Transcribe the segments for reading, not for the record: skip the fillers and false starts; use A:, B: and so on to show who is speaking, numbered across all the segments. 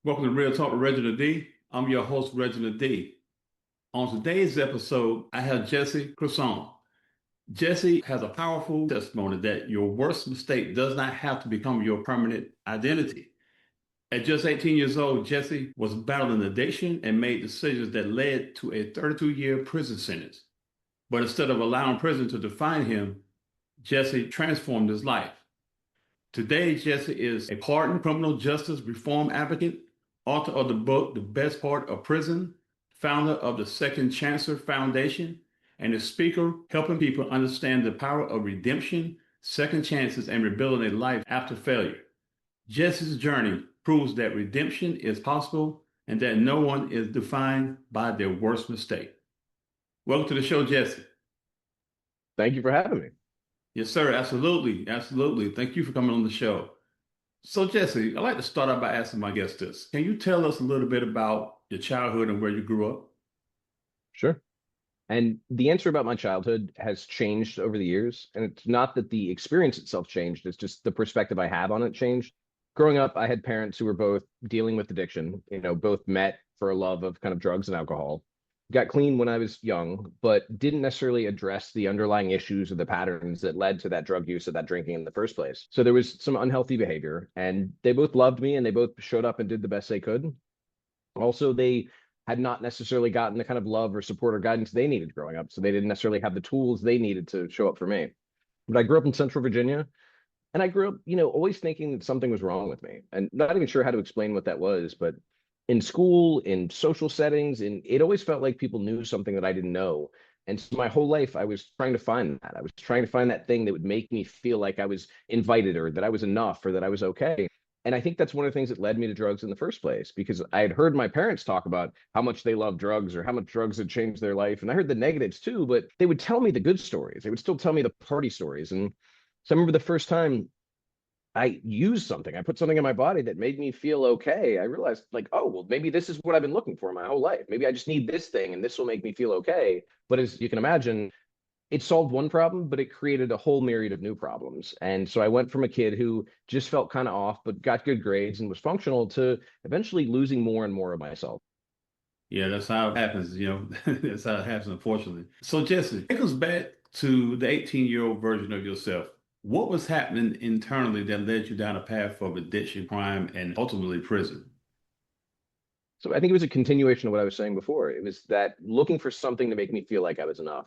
A: Welcome to Real Talk with Reginald D. I'm your host, Reginald D. On today's episode, I have Jesse Crosson. Jesse has a powerful testimony that your worst mistake does not have to become your permanent identity. At just 18 years old, Jesse was battling addiction and made decisions that led to a 32-year prison sentence. But instead of allowing prison to define him, Jesse transformed his life. Today, Jesse is a pardoned criminal justice reform advocate, author of the book, The Best Part of Prison, founder of the Second Chancer Foundation, and a speaker helping people understand the power of redemption, second chances, and rebuilding a life after failure. Jesse's journey proves that redemption is possible and that no one is defined by their worst mistake. Welcome to the show, Jesse.
B: Thank you for having me.
A: Yes, sir. Absolutely. Absolutely. Thank you for coming on the show. So, Jesse, I'd like to start out by asking my guest this. Can you tell us a little bit about your childhood and where you grew up?
B: Sure. And the answer about my childhood has changed over the years. And it's not that the experience itself changed, it's just the perspective I have on it changed. Growing up, I had parents who were both dealing with addiction, both met for a love of kind of drugs and alcohol. Got clean when I was young, but didn't necessarily address the underlying issues or the patterns that led to that drug use or that drinking in the first place. So there was some unhealthy behavior, and they both loved me and they both showed up and did the best they could. Also, they had not necessarily gotten the kind of love or support or guidance they needed growing up. So they didn't necessarily have the tools they needed to show up for me. But I grew up in Central Virginia, and I grew up, always thinking that something was wrong with me and not even sure how to explain what that was. But in school, in social settings, and it always felt like people knew something that I didn't know. And so my whole life, I was trying to find that. I was trying to find that thing that would make me feel like I was invited or that I was enough or that I was okay. And I think that's one of the things that led me to drugs in the first place, because I had heard my parents talk about how much they loved drugs or how much drugs had changed their life. And I heard the negatives too, but they would tell me the good stories. They would still tell me the party stories. And so I remember the first time I used something, I put something in my body that made me feel okay. I realized, like, oh, well, maybe this is what I've been looking for my whole life. Maybe I just need this thing and this will make me feel okay. But as you can imagine, it solved one problem, but it created a whole myriad of new problems. And so I went from a kid who just felt kind of off, but got good grades and was functional to eventually losing more and more of myself.
A: Yeah, that's how it happens, that's how it happens, unfortunately. So, Jesse, take us back to the 18-year-old version of yourself. What was happening internally that led you down a path of addiction, crime, and ultimately prison?
B: So I think it was a continuation of what I was saying before. It was that looking for something to make me feel like I was enough.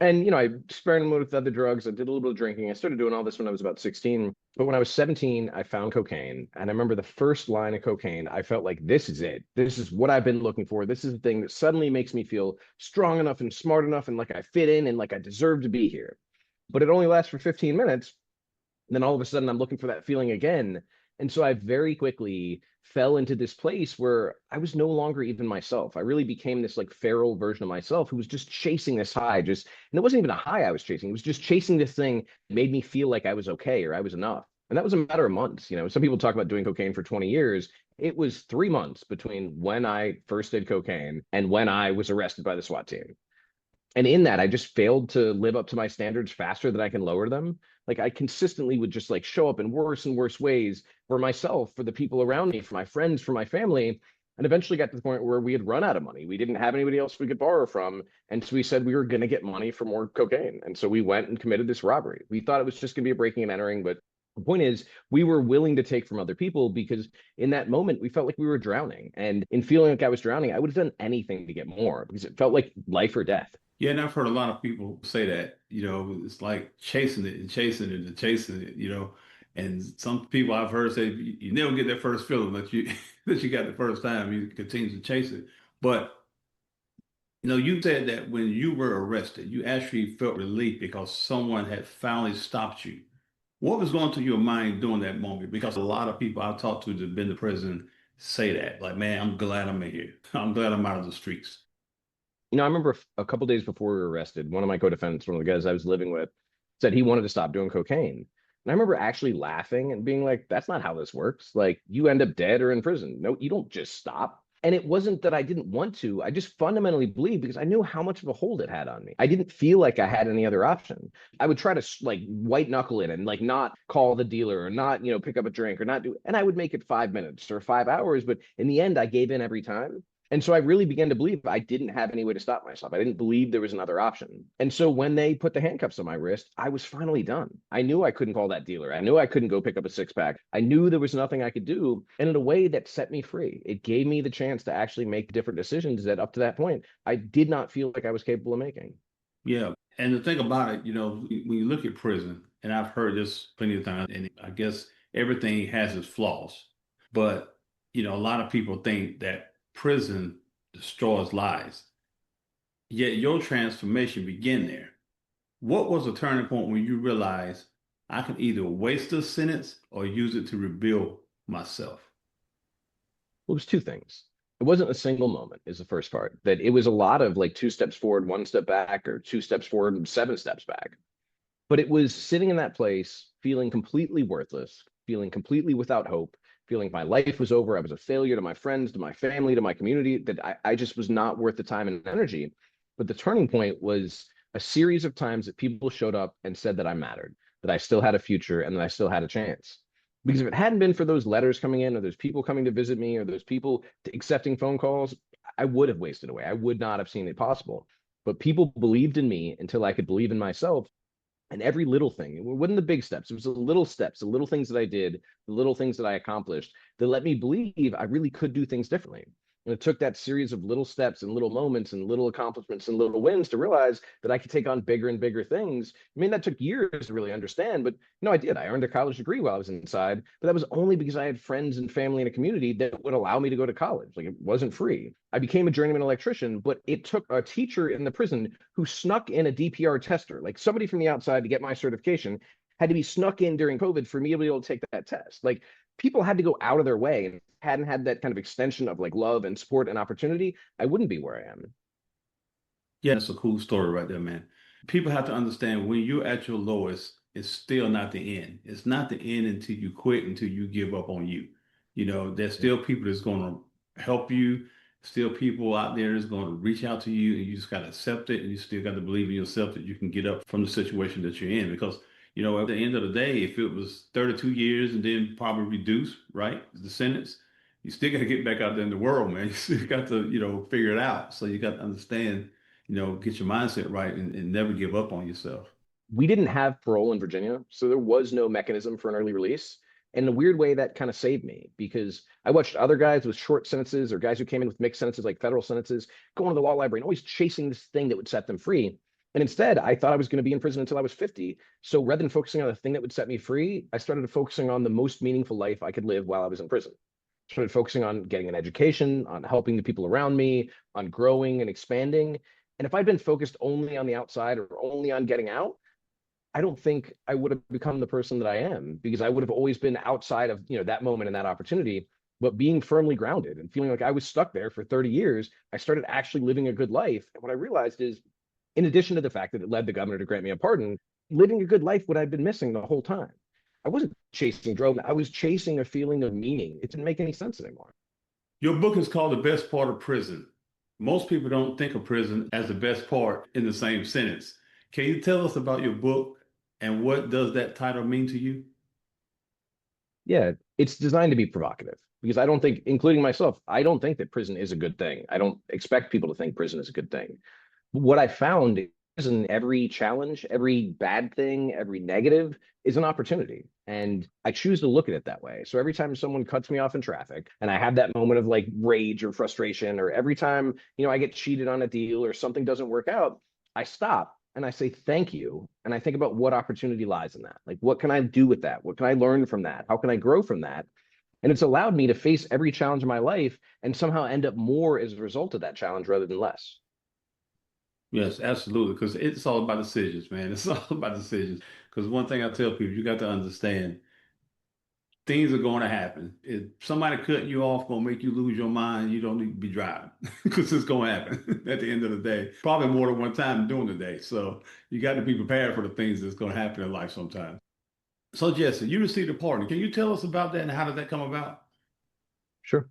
B: And, I experimented with other drugs. I did a little bit of drinking. I started doing all this when I was about 16. But when I was 17, I found cocaine. And I remember the first line of cocaine, I felt like this is it. This is what I've been looking for. This is the thing that suddenly makes me feel strong enough and smart enough and like I fit in and like I deserve to be here. But it only lasts for 15 minutes. And then all of a sudden, I'm looking for that feeling again. And so I very quickly fell into this place where I was no longer even myself. I really became this like feral version of myself who was just chasing this high. And it wasn't even a high I was chasing. It was just chasing this thing that made me feel like I was okay or I was enough. And that was a matter of months. Some people talk about doing cocaine for 20 years. It was 3 months between when I first did cocaine and when I was arrested by the SWAT team. And in that, I just failed to live up to my standards faster than I can lower them. Like I consistently would just like show up in worse and worse ways for myself, for the people around me, for my friends, for my family. And eventually got to the point where we had run out of money. We didn't have anybody else we could borrow from. And so we said we were going to get money for more cocaine. And so we went and committed this robbery. We thought it was just going to be a breaking and entering. But the point is, we were willing to take from other people because in that moment, we felt like we were drowning. And in feeling like I was drowning, I would have done anything to get more because it felt like life or death.
A: Yeah, and I've heard a lot of people say that, it's like chasing it and chasing it and chasing it. And some people I've heard say you never get that first feeling that you that you got the first time. You continue to chase it. But you said that when you were arrested, you actually felt relief because someone had finally stopped you. What was going through your mind during that moment? Because a lot of people I've talked to that have been to prison say that, like, man, I'm glad I'm in here. I'm glad I'm out of the streets.
B: I remember a couple days before we were arrested, one of my co-defendants, one of the guys I was living with, said he wanted to stop doing cocaine. And I remember actually laughing and being like, that's not how this works. Like, you end up dead or in prison. No, you don't just stop. And it wasn't that I didn't want to. I just fundamentally believed because I knew how much of a hold it had on me. I didn't feel like I had any other option. I would try to like white knuckle it and like not call the dealer or not, pick up a drink or not do, and I would make it 5 minutes or 5 hours. But in the end, I gave in every time. And so I really began to believe I didn't have any way to stop myself. I didn't believe there was another option. And so when they put the handcuffs on my wrist, I was finally done. I knew I couldn't call that dealer. I knew I couldn't go pick up a six pack. I knew there was nothing I could do. And in a way that set me free, it gave me the chance to actually make different decisions that up to that point, I did not feel like I was capable of making.
A: Yeah. And the thing about it, when you look at prison, and I've heard this plenty of times, and I guess everything has its flaws. But, a lot of people think that prison destroys lives. Yet your transformation began there. What was the turning point when you realized I can either waste this sentence or use it to rebuild myself?
B: Well, it was two things. It wasn't a single moment, is the first part. That it was a lot of like two steps forward, one step back, or two steps forward and seven steps back. But it was sitting in that place, feeling completely worthless, feeling completely without hope, feeling my life was over. I was a failure to my friends, to my family, to my community, that I just was not worth the time and energy. But the turning point was a series of times that people showed up and said that I mattered, that I still had a future, and that I still had a chance. Because if it hadn't been for those letters coming in, or those people coming to visit me, or those people accepting phone calls, I would have wasted away. I would not have seen it possible. But people believed in me until I could believe in myself. And every little thing, it wasn't the big steps, it was the little steps, the little things that I did, the little things that I accomplished that let me believe I really could do things differently. And it took that series of little steps and little moments and little accomplishments and little wins to realize that I could take on bigger and bigger things. I mean, that took years to really understand, but no, I did. I earned a college degree while I was inside, but that was only because I had friends and family and a community that would allow me to go to college. Like, it wasn't free. I became a journeyman electrician, but it took a teacher in the prison who snuck in a DPR tester, like somebody from the outside to get my certification, had to be snuck in during COVID for me to be able to take that test. Like, people had to go out of their way, and hadn't had that kind of extension of like love and support and opportunity, I wouldn't be where I am.
A: Yeah, that's a cool story right there, man. People have to understand when you're at your lowest, it's still not the end. It's not the end until you quit, until you give up on you. There's still people that's going to help you, still people out there that's going to reach out to you, and you just got to accept it, and you still got to believe in yourself that you can get up from the situation that you're in. Because, at the end of the day, if it was 32 years and then probably reduced, right, the sentence, you still got to get back out there in the world, man. You still got to, figure it out. So you got to understand, get your mindset right and never give up on yourself.
B: We didn't have parole in Virginia, so there was no mechanism for an early release. And in a weird way, that kind of saved me because I watched other guys with short sentences or guys who came in with mixed sentences, like federal sentences, going to the law library and always chasing this thing that would set them free. And instead, I thought I was going to be in prison until I was 50. So rather than focusing on the thing that would set me free, I started focusing on the most meaningful life I could live while I was in prison. Started focusing on getting an education, on helping the people around me, on growing and expanding. And if I'd been focused only on the outside or only on getting out, I don't think I would have become the person that I am, because I would have always been outside of, that moment and that opportunity. But being firmly grounded and feeling like I was stuck there for 30 years, I started actually living a good life. And what I realized is, in addition to the fact that it led the governor to grant me a pardon, living a good life, what I'd been missing the whole time. I wasn't chasing drugs. I was chasing a feeling of meaning. It didn't make any sense anymore.
A: Your book is called The Best Part of Prison. Most people don't think of prison as the best part in the same sentence. Can you tell us about your book and what does that title mean to you?
B: Yeah, it's designed to be provocative because I don't think, including myself, I don't think that prison is a good thing. I don't expect people to think prison is a good thing. What I found is in every challenge, every bad thing, every negative is an opportunity. And I choose to look at it that way. So every time someone cuts me off in traffic and I have that moment of like rage or frustration, or every time, I get cheated on a deal or something doesn't work out, I stop and I say, thank you. And I think about what opportunity lies in that. Like, what can I do with that? What can I learn from that? How can I grow from that? And it's allowed me to face every challenge in my life and somehow end up more as a result of that challenge rather than less.
A: Yes, absolutely. Because it's all about decisions, man. It's all about decisions. Because one thing I tell people, you got to understand things are going to happen. If somebody cutting you off going to make you lose your mind, you don't need to be driving because it's going to happen at the end of the day. Probably more than one time during the day. So you got to be prepared for the things that's going to happen in life sometimes. So Jesse, you received a pardon. Can you tell us about that and how did that come about?
B: Sure.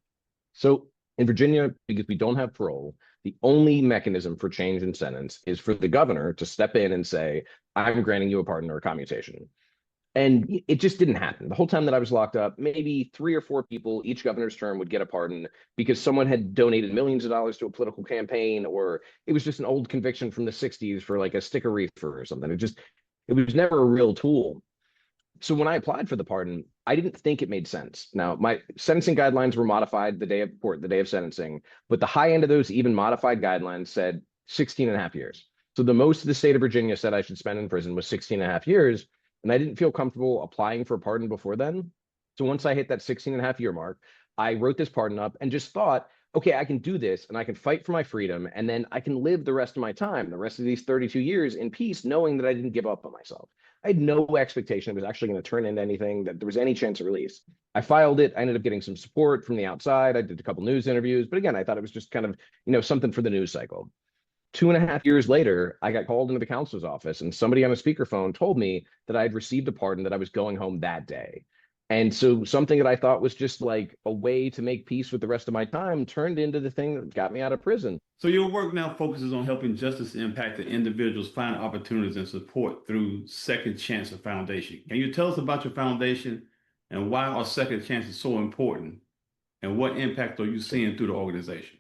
B: So In Virginia, because we don't have parole, the only mechanism for change in sentence is for the governor to step in and say, I'm granting you a pardon or a commutation. And it just didn't happen. The whole time that I was locked up, maybe 3 or 4 people each governor's term would get a pardon because someone had donated millions of dollars to a political campaign, or it was just an old conviction from the 60s for like a stick of reefer or something. It was never a real tool. So when I applied for the pardon, I didn't think it made sense. Now, my sentencing guidelines were modified the day of court, the day of sentencing, but the high end of those even modified guidelines said 16 and a half years. So the most the state of Virginia said I should spend in prison was 16 and a half years. And I didn't feel comfortable applying for a pardon before then. So once I hit that 16 and a half year mark, I wrote this pardon up and just thought, okay, I can do this and I can fight for my freedom. And then I can live the rest of my time, the rest of these 32 years in peace, knowing that I didn't give up on myself. I had no expectation it was actually going to turn into anything, that there was any chance of release. I filed it. I ended up getting some support from the outside. I did a couple news interviews, but again, I thought it was just kind of, something for the news cycle. 2.5 years later, I got called into the counselor's office, and somebody on a speakerphone told me that I had received a pardon, that I was going home that day. And so something that I thought was just like a way to make peace with the rest of my time turned into the thing that got me out of prison.
A: So your work now focuses on helping justice impact the individuals find opportunities and support through Second Chances Foundation. Can you tell us about your foundation and why are second chances so important? And what impact are you seeing through the organization?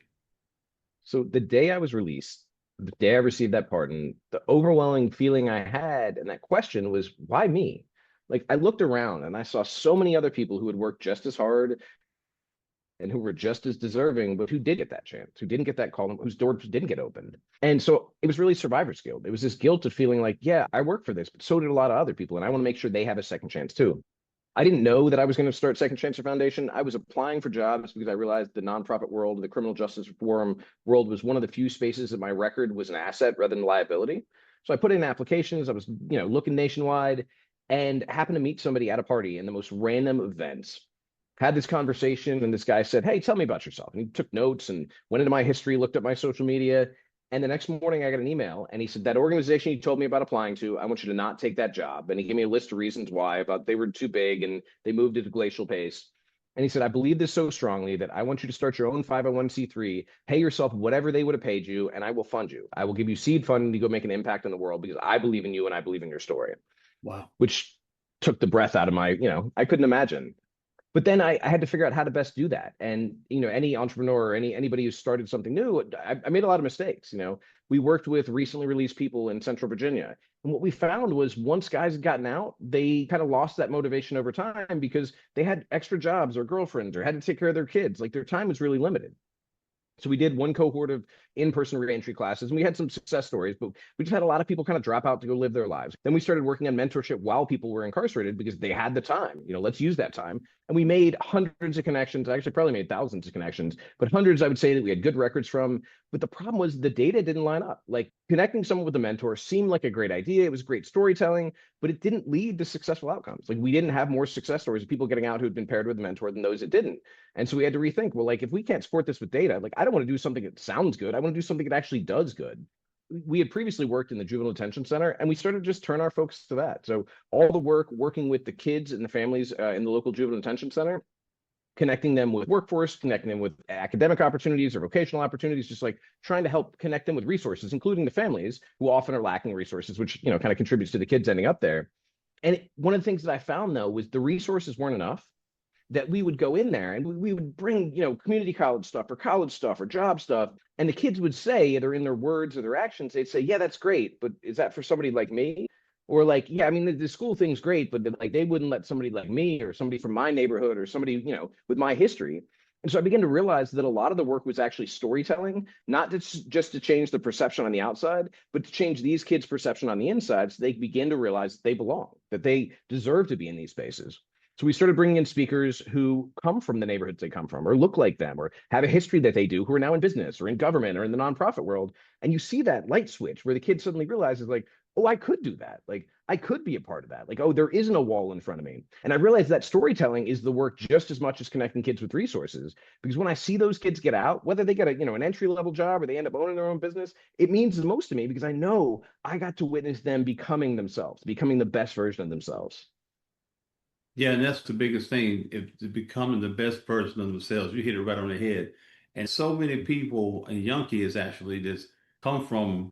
B: So the day I was released, the day I received that pardon, the overwhelming feeling I had and that question was, why me? Like I looked around and I saw so many other people who had worked just as hard and who were just as deserving, but who did get that chance, who didn't get that call, whose doors didn't get opened. And so it was really survivor's guilt. It was this guilt of feeling like, yeah, I work for this, but so did a lot of other people. And I want to make sure they have a second chance too. I didn't know that I was going to start Second Chancer Foundation. I was applying for jobs because I realized the nonprofit world, the criminal justice reform world, was one of the few spaces that my record was an asset rather than liability. So I put in applications. I was, looking nationwide, and happened to meet somebody at a party in the most random events. Had this conversation, and this guy said, "Hey, tell me about yourself." And he took notes and went into my history, looked at my social media. And the next morning, I got an email, and he said, "That organization you told me about applying to, I want you to not take that job." And he gave me a list of reasons why. About they were too big and they moved at a glacial pace. And he said, "I believe this so strongly that I want you to start your own 501c3, pay yourself whatever they would have paid you, and I will fund you. I will give you seed funding to go make an impact in the world because I believe in you and I believe in your story."
A: Wow.
B: Which took the breath out of my, I couldn't imagine. But then I had to figure out how to best do that. And any entrepreneur or anybody who started something new, I made a lot of mistakes. We worked with recently released people in Central Virginia, and what we found was once guys had gotten out, they kind of lost that motivation over time because they had extra jobs or girlfriends or had to take care of their kids. Like their time was really limited. So we did one cohort of in-person reentry classes, and we had some success stories, but we just had a lot of people kind of drop out to go live their lives. Then we started working on mentorship while people were incarcerated because they had the time. Let's use that time. And we made hundreds of connections. I actually probably made thousands of connections, but hundreds I would say that we had good records from. But the problem was the data didn't line up. Like connecting someone with a mentor seemed like a great idea. It was great storytelling, but it didn't lead to successful outcomes. Like we didn't have more success stories of people getting out who had been paired with a mentor than those that didn't. And so we had to rethink, well, like if we can't support this with data, like I don't want to do something that sounds good. I want to do something that actually does good. We had previously worked in the juvenile detention center, and we started to just turn our focus to that. So all the work working with the kids and the families in the local juvenile detention center, connecting them with workforce, connecting them with academic opportunities or vocational opportunities, just like trying to help connect them with resources, including the families who often are lacking resources, which kind of contributes to the kids ending up there. And one of the things that I found though was the resources weren't enough. That we would go in there and we would bring, community college stuff or college stuff or job stuff. And the kids would say, either in their words or their actions, they'd say, "Yeah, that's great. But is that for somebody like me?" Or like, "Yeah, I mean, the school thing's great, but like they wouldn't let somebody like me or somebody from my neighborhood or somebody, with my history." And so I began to realize that a lot of the work was actually storytelling, not just to change the perception on the outside, but to change these kids' perception on the inside so they begin to realize that they belong, that they deserve to be in these spaces. So we started bringing in speakers who come from the neighborhoods they come from, or look like them, or have a history that they do, who are now in business or in government or in the nonprofit world. And you see that light switch where the kid suddenly realizes, like, oh, I could do that. Like, I could be a part of that. Like, oh, there isn't a wall in front of me. And I realized that storytelling is the work just as much as connecting kids with resources. Because when I see those kids get out, whether they get an entry level job or they end up owning their own business, it means the most to me because I know I got to witness them becoming themselves, becoming the best version of themselves.
A: Yeah, and that's the biggest thing. If becoming the best version of themselves, you hit it right on the head. And so many people and young kids actually just come from,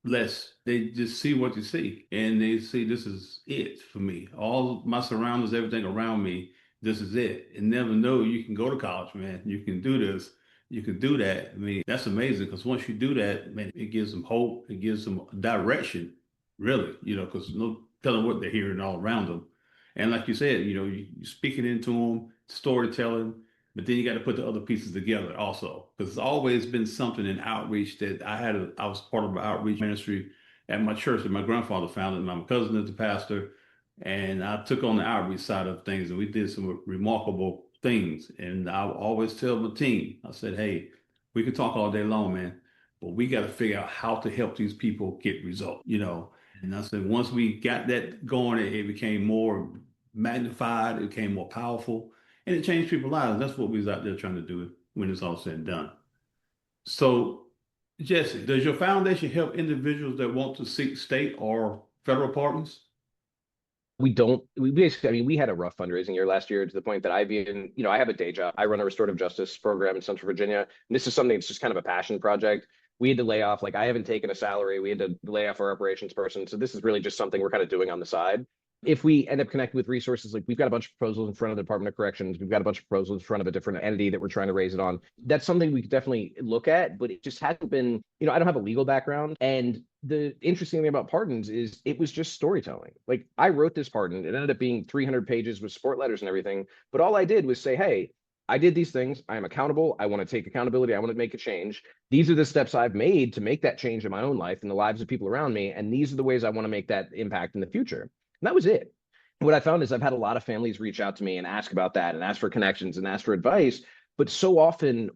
A: less. They just see what you see and they see this is it for me. All my surroundings, everything around me, this is it. And never know you can go to college, man. You can do this. You can do that. I mean, that's amazing because once you do that, man, it gives them hope. It gives them direction, really, because no telling what they're hearing all around them. And like you said, you're speaking into them, storytelling, but then you got to put the other pieces together also, because it's always been something in outreach that I was part of an outreach ministry at my church that my grandfather founded. My cousin is the pastor, and I took on the outreach side of things, and we did some remarkable things. And I always tell my team, I said, hey, we can talk all day long, man, but we got to figure out how to help these people get results. And I said, once we got that going, it became more magnified, it became more powerful, and it changed people's lives. That's what we was out there trying to do when it's all said and done. So, Jesse, does your foundation help individuals that want to seek state or federal pardons?
B: We don't, we basically, I mean, we had a rough fundraising year last year to the point that I've even, I have a day job. I run a restorative justice program in Central Virginia. And this is something that's just kind of a passion project. We had to lay off, like, I haven't taken a salary. We had to lay off our operations person. So this is really just something we're kind of doing on the side. If we end up connecting with resources, like we've got a bunch of proposals in front of the Department of Corrections, we've got a bunch of proposals in front of a different entity that we're trying to raise it on. That's something we could definitely look at, but it just hasn't been, I don't have a legal background. And the interesting thing about pardons is it was just storytelling. Like, I wrote this pardon, it ended up being 300 pages with support letters and everything. But all I did was say, hey, I did these things. I am accountable. I want to take accountability. I want to make a change. These are the steps I've made to make that change in my own life and the lives of people around me. And these are the ways I want to make that impact in the future. And that was it. What I found is I've had a lot of families reach out to me and ask about that and ask for connections and ask for advice. But so often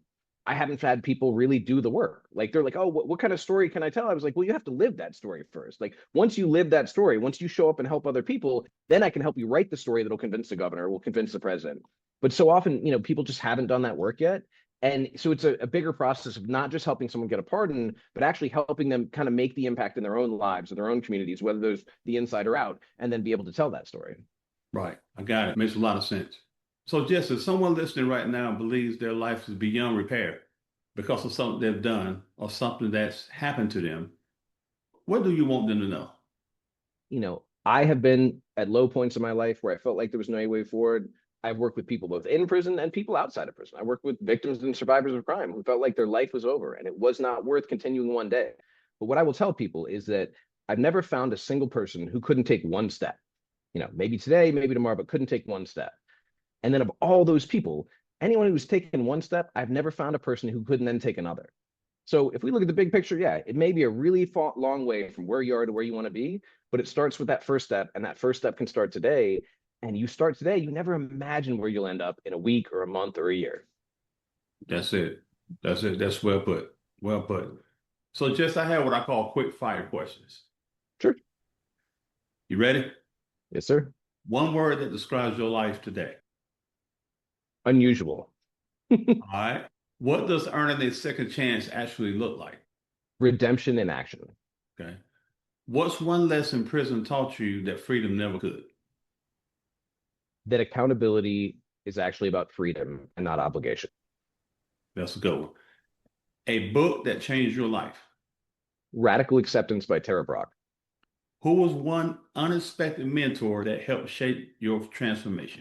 B: I haven't had people really do the work. Like, they're like, oh, what kind of story can I tell? I was like, well, you have to live that story first. Like, once you live that story, once you show up and help other people, then I can help you write the story that'll convince the governor, will convince the president. But so often, people just haven't done that work yet. And so it's a bigger process of not just helping someone get a pardon, but actually helping them kind of make the impact in their own lives, in their own communities, whether there's the inside or out, and then be able to tell that story.
A: Right. I got it. Makes a lot of sense. So, Jesse, if someone listening right now believes their life is beyond repair because of something they've done or something that's happened to them, what do you want them to know?
B: I have been at low points in my life where I felt like there was no way forward. I've worked with people both in prison and people outside of prison. I worked with victims and survivors of crime who felt like their life was over and it was not worth continuing one day. But what I will tell people is that I've never found a single person who couldn't take one step. Maybe today, maybe tomorrow, but couldn't take one step. And then of all those people, anyone who's taken one step, I've never found a person who couldn't then take another. So if we look at the big picture, yeah, it may be a really long way from where you are to where you want to be, but it starts with that first step, and that first step can start today. And you start today, you never imagine where you'll end up in a week or a month or a year.
A: That's it. That's it. That's well put. Well put. So, Jess, I have what I call quick fire questions.
B: Sure.
A: You ready?
B: Yes, sir.
A: One word that describes your life today.
B: Unusual.
A: All right. What does earning a second chance actually look like?
B: Redemption in action.
A: Okay. What's one lesson prison taught you that freedom never could?
B: That accountability is actually about freedom and not obligation.
A: That's a good one. A book that changed your life.
B: Radical Acceptance by Tara Brach.
A: Who was one unexpected mentor that helped shape your transformation?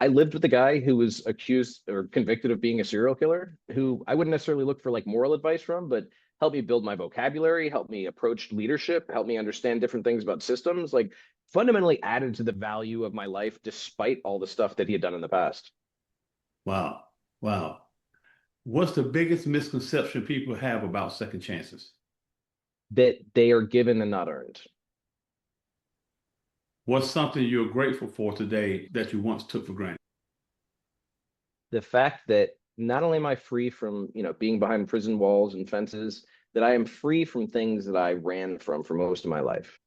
B: I lived with a guy who was accused or convicted of being a serial killer, who I wouldn't necessarily look for like moral advice from, but helped me build my vocabulary, helped me approach leadership, helped me understand different things about systems, like fundamentally added to the value of my life despite all the stuff that he had done in the past.
A: Wow. Wow. What's the biggest misconception people have about second chances?
B: That they are given and not earned.
A: What's something you're grateful for today that you once took for granted?
B: The fact that not only am I free from, being behind prison walls and fences, that I am free from things that I ran from for most of my life.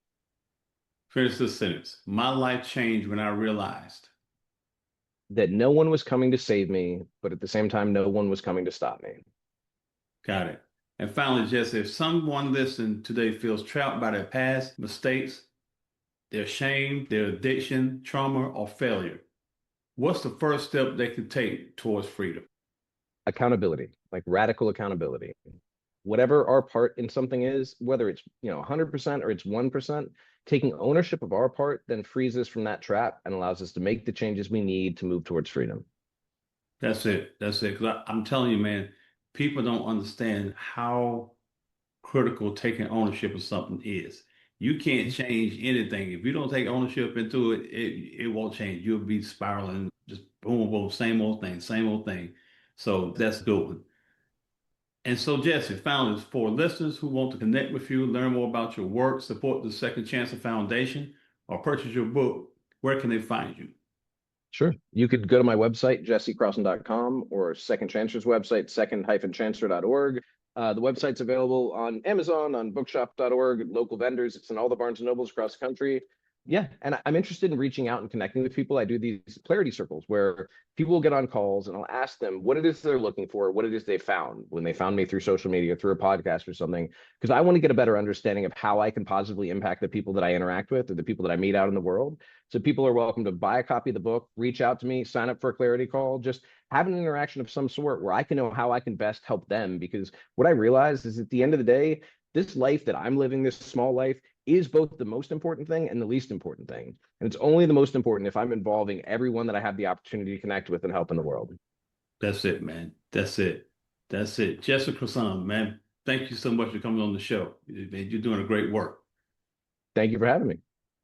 A: Finish this sentence. My life changed when I realized
B: that no one was coming to save me, but at the same time, no one was coming to stop me.
A: Got it. And finally, Jesse, if someone listening today feels trapped by their past mistakes, their shame, their addiction, trauma, or failure, what's the first step they could take towards freedom?
B: accountability, like radical accountability. Whatever our part in something is, whether it's 100% or it's 1%, taking ownership of our part then frees us from that trap and allows us to make the changes we need to move towards freedom.
A: That's it. That's it. Because I'm telling you, man, people don't understand how critical taking ownership of something is. You can't change anything. If you don't take ownership into it, it won't change. You'll be spiraling, just boom, boom, same old thing, same old thing. So that's good one. And so, Jesse, founders, for listeners who want to connect with you, learn more about your work, support the Second Chancer Foundation, or purchase your book, where can they find you?
B: Sure. You could go to my website, jessecrosson.com, or Second Chancer's website, second-chancer.org. The website's available on Amazon, on bookshop.org, local vendors. It's in all the Barnes and Nobles across the country. Yeah, and I'm interested in reaching out and connecting with people. I do these clarity circles where people will get on calls and I'll ask them what it is they're looking for, what it is they found when they found me through social media, through a podcast or something, because I want to get a better understanding of how I can positively impact the people that I interact with or the people that I meet out in the world. So people are welcome to buy a copy of the book, reach out to me, sign up for a clarity call, just have an interaction of some sort where I can know how I can best help them. Because what I realized is at the end of the day, this life that I'm living, this small life, is both the most important thing and the least important thing. And it's only the most important if I'm involving everyone that I have the opportunity to connect with and help in the world.
A: That's it, man. That's it. That's it. Jesse Crosson, man, thank you so much for coming on the show. Man, you're doing a great work.
B: Thank you for having me.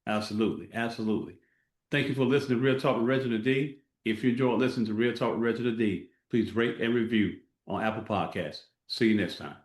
A: Absolutely. Absolutely. Thank you for listening to Real Talk with Reginald D. If you enjoyed listening to Real Talk with Reginald D, please rate and review on Apple Podcasts. See you next time.